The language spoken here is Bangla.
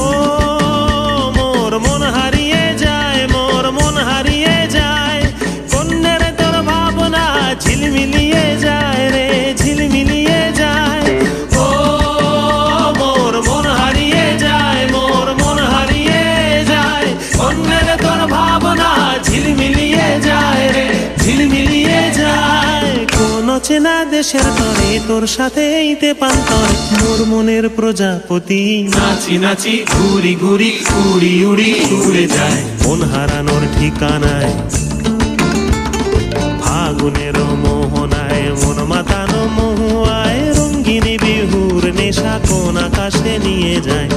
ও মোর মন হারিয়ে যায়, মোর মন হারিয়ে যায়, কন্যের তোর ভাবনা ঝিলমিলিয়ে যায় রে, ঝিলমিলিয়ে যায়। ও মোর মন হারিয়ে যায়, মোর মন হারিয়ে যায়, কন্যের তোর ভাবনা ঝিলমিলিয়ে যায় রে, ঝিলমিলিয়ে যায়। কোন চেনা দেশের তরে তোর সাথে এইতে পান্তর, মোর মনের প্রজাপতি নাচি নাচি ঘুরি ঘুরি উড়ি উড়ি উড়ে যায় মন হারানোর ঠিকানায়। ফাগুনের মোহনায় মন মাতানো মহুয়ায়, রঙ্গিনী বিহুর নেশা কোন আকাশে নিয়ে যায়।